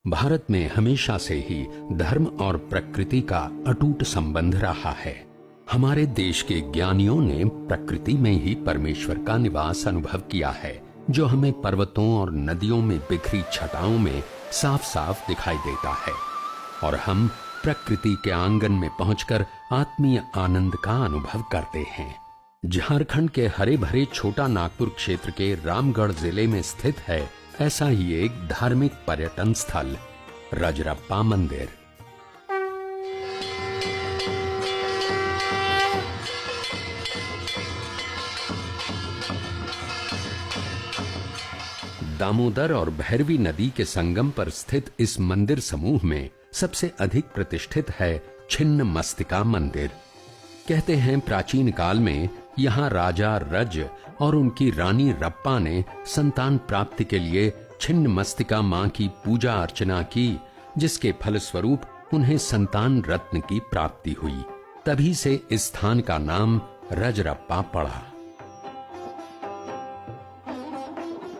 भारत में हमेशा से ही धर्म और प्रकृति का अटूट संबंध रहा है। हमारे देश के ज्ञानियों ने प्रकृति में ही परमेश्वर का निवास अनुभव किया है, जो हमें पर्वतों और नदियों में बिखरी छटाओं में साफ साफ दिखाई देता है। और हम प्रकृति के आंगन में पहुंचकर आत्मीय आनंद का अनुभव करते हैं। झारखंड के हरे भरे छोटा नागपुर क्षेत्र के रामगढ़ जिले में स्थित है ऐसा ही एक धार्मिक पर्यटन स्थल रजरप्पा मंदिर। दामोदर और भैरवी नदी के संगम पर स्थित इस मंदिर समूह में सबसे अधिक प्रतिष्ठित है छिन्नमस्तिका मंदिर। कहते हैं प्राचीन काल में यहाँ राजा रज और उनकी रानी रप्पा ने संतान प्राप्ति के लिए छिन्नमस्तिका मां की पूजा अर्चना की, जिसके फलस्वरूप उन्हें संतान रत्न की प्राप्ति हुई। तभी से इस स्थान का नाम रजरप्पा पड़ा।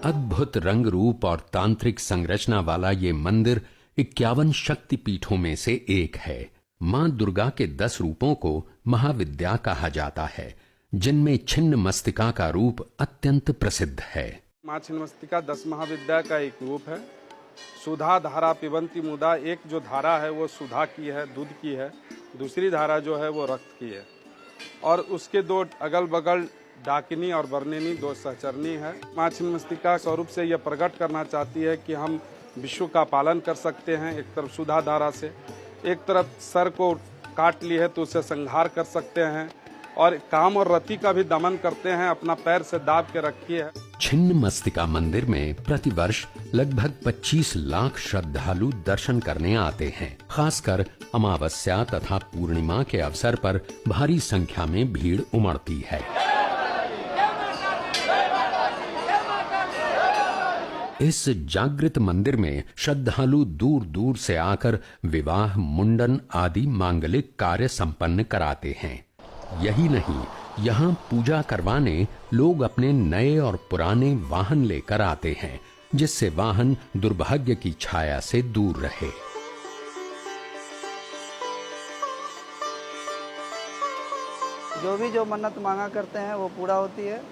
अद्भुत रंग रूप और तांत्रिक संरचना वाला ये मंदिर 51 शक्ति पीठों में से एक है। मां दुर्गा के 10 रूपों को महाविद्या कहा जाता है, जिनमें छिन्नमस्तिका का रूप अत्यंत प्रसिद्ध है। मां छिन्नमस्तिका 10 महाविद्या का एक रूप है। सुधा धारा पिबंती मुदा, एक जो धारा है वो सुधा की है, दूध की है, दूसरी धारा जो है वो रक्त की है, और उसके दो अगल बगल डाकिनी और बरनेनी, दो सहचरनी है। मां छिन्नमस्तिका स्वरूप से यह प्रकट करना चाहती है कि हम विश्व का पालन कर सकते हैं। एक तरफ सुधा धारा से, एक तरफ सर को काट ली है तो उसे संहार कर सकते हैं, और काम और रति का भी दमन करते हैं, अपना पैर से दाब के रखी है। छिन्नमस्तिका मंदिर में प्रतिवर्ष लगभग 25 लाख श्रद्धालु दर्शन करने आते हैं। खासकर अमावस्या तथा पूर्णिमा के अवसर पर भारी संख्या में भीड़ उमड़ती है। इस जागृत मंदिर में श्रद्धालु दूर दूर से आकर विवाह, मुंडन आदि मांगलिक कार्य संपन्न कराते हैं। यही नहीं, यहाँ पूजा करवाने लोग अपने नए और पुराने वाहन लेकर आते हैं, जिससे वाहन दुर्भाग्य की छाया से दूर रहे। जो मन्नत मांगा करते हैं वो पूरा होती है,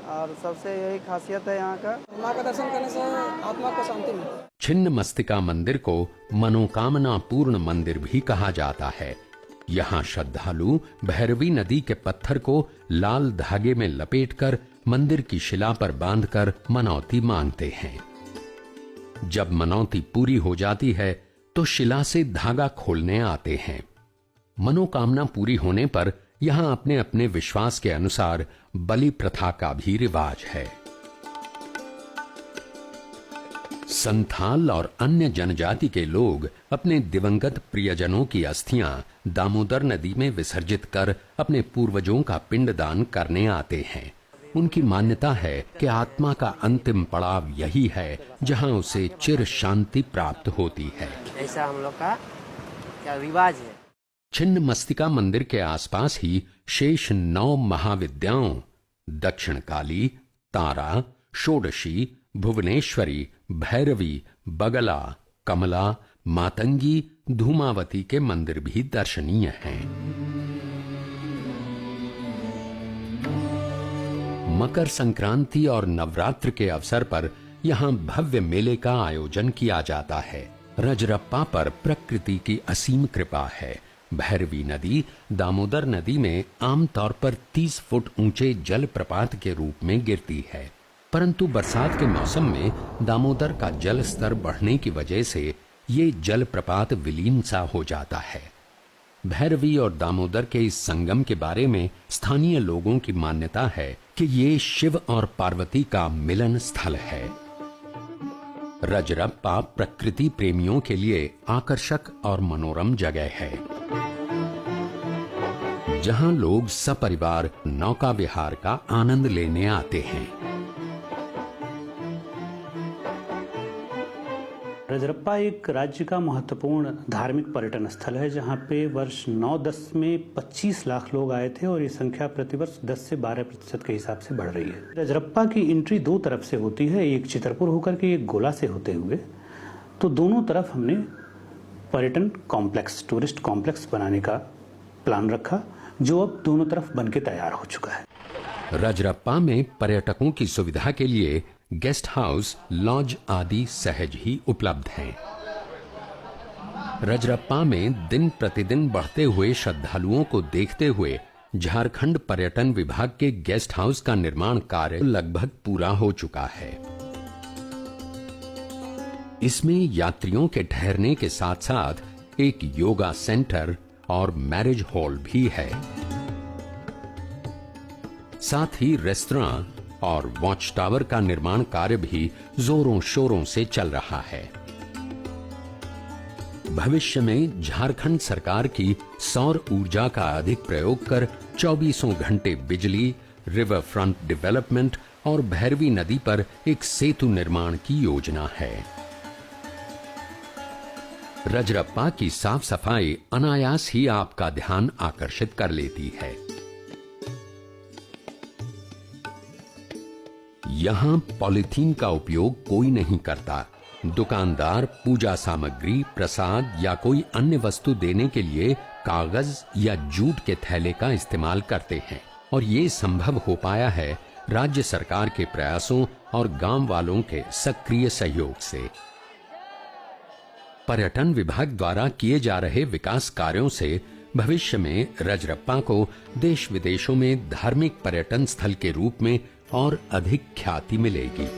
और सबसे यही खासियत है यहाँ का। माँ का दर्शन करने से आत्मा को शांति मिलती है। छिन्नमस्तिका मंदिर को मनोकामना पूर्ण मंदिर भी कहा जाता है। यहाँ श्रद्धालु भैरवी नदी के पत्थर को लाल धागे में लपेटकर मंदिर की शिला पर बांधकर मनौती मांगते हैं। जब मनौती पूरी हो जाती है तो शिला से धागा खोलने आते हैं। मनोकामना पूरी होने पर यहाँ अपने अपने विश्वास के अनुसार बलि प्रथा का भी रिवाज है। संथाल और अन्य जनजाति के लोग अपने दिवंगत प्रियजनों की अस्थियां दामोदर नदी में विसर्जित कर अपने पूर्वजों का पिंडदान करने आते हैं। उनकी मान्यता है कि आत्मा का अंतिम पड़ाव यही है जहां उसे चिर शांति प्राप्त होती है। ऐसा हम लोग का क्या रिवाज है। छिन्नमस्तिका मंदिर के आसपास ही शेष 9 महाविद्याओं दक्षिण काली, तारा, षोडशी, भुवनेश्वरी, भैरवी, बगला, कमला, मातंगी, धूमावती के मंदिर भी दर्शनीय हैं। मकर संक्रांति और नवरात्र के अवसर पर यहाँ भव्य मेले का आयोजन किया जाता है। रजरप्पा पर प्रकृति की असीम कृपा है। भैरवी नदी दामोदर नदी में आमतौर पर 30 फुट ऊंचे जल प्रपात के रूप में गिरती है, परंतु बरसात के मौसम में दामोदर का जल स्तर बढ़ने की वजह से ये जल प्रपात विलीन सा हो जाता है। भैरवी और दामोदर के इस संगम के बारे में स्थानीय लोगों की मान्यता है कि ये शिव और पार्वती का मिलन स्थल है। रजरप्पा प्रकृति प्रेमियों के लिए आकर्षक और मनोरम जगह है, जहां लोग सपरिवार नौका विहार का आनंद लेने आते हैं। रजरप्पा एक राज्य का महत्वपूर्ण धार्मिक पर्यटन स्थल है, जहां पे वर्ष 9-10 में 25 लाख लोग आए थे, और ये संख्या प्रतिवर्ष 10 से 12% के हिसाब से बढ़ रही है। रजरप्पा की एंट्री 2 तरफ से होती है, एक चितरपुर होकर के एक गोला से होते हुए। तो दोनों तरफ हमने पर्यटन कॉम्प्लेक्स, टूरिस्ट कॉम्प्लेक्स बनाने का प्लान रखा, जो अब दोनों तरफ बनके तैयार हो चुका है। रजरप्पा में पर्यटकों की सुविधा के लिए गेस्ट हाउस, लॉज आदि सहज ही उपलब्ध हैं। रजरप्पा में दिन प्रतिदिन बढ़ते हुए श्रद्धालुओं को देखते हुए झारखंड पर्यटन विभाग के गेस्ट हाउस का निर्माण कार्य लगभग पूरा हो चुका है। इसमें यात्रियों के ठहरने के साथ साथ एक योगा सेंटर और मैरिज हॉल भी है। साथ ही रेस्तरां और वॉच टावर का निर्माण कार्य भी जोरों शोरों से चल रहा है। भविष्य में झारखंड सरकार की सौर ऊर्जा का अधिक प्रयोग कर 24 घंटे बिजली, रिवर फ्रंट डेवलपमेंट और भैरवी नदी पर एक सेतु निर्माण की योजना है। रजरप्पा की साफ सफाई अनायास ही आपका ध्यान आकर्षित कर लेती है। यहां पॉलीथीन का उपयोग कोई नहीं करता। दुकानदार पूजा सामग्री, प्रसाद या कोई अन्य वस्तु देने के लिए कागज या जूट के थैले का इस्तेमाल करते हैं, और ये संभव हो पाया है राज्य सरकार के प्रयासों और गांव वालों के सक्रिय सहयोग से। पर्यटन विभाग द्वारा किए जा रहे विकास कार्यों से भविष्य में रजरप्पा को देश विदेशों में धार्मिक पर्यटन स्थल के रूप में और अधिक ख्याति मिलेगी।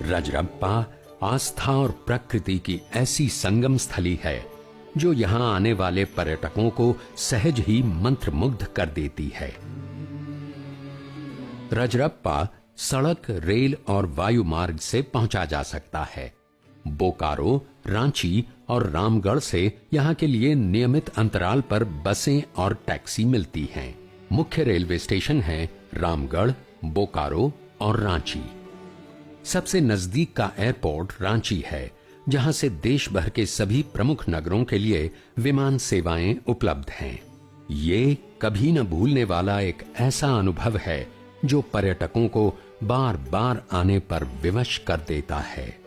रजरप्पा आस्था और प्रकृति की ऐसी संगम स्थली है जो यहां आने वाले पर्यटकों को सहज ही मंत्रमुग्ध कर देती है। रजरप्पा सड़क, रेल और वायु मार्ग से पहुंचा जा सकता है। बोकारो, रांची और रामगढ़ से यहां के लिए नियमित अंतराल पर बसें और टैक्सी मिलती हैं। मुख्य रेलवे स्टेशन हैं रामगढ़, बोकारो और रांची। सबसे नजदीक का एयरपोर्ट रांची है, जहां से देश भर के सभी प्रमुख नगरों के लिए विमान सेवाएं उपलब्ध हैं। ये कभी न भूलने वाला एक ऐसा अनुभव है जो पर्यटकों को बार बार आने पर विवश कर देता है।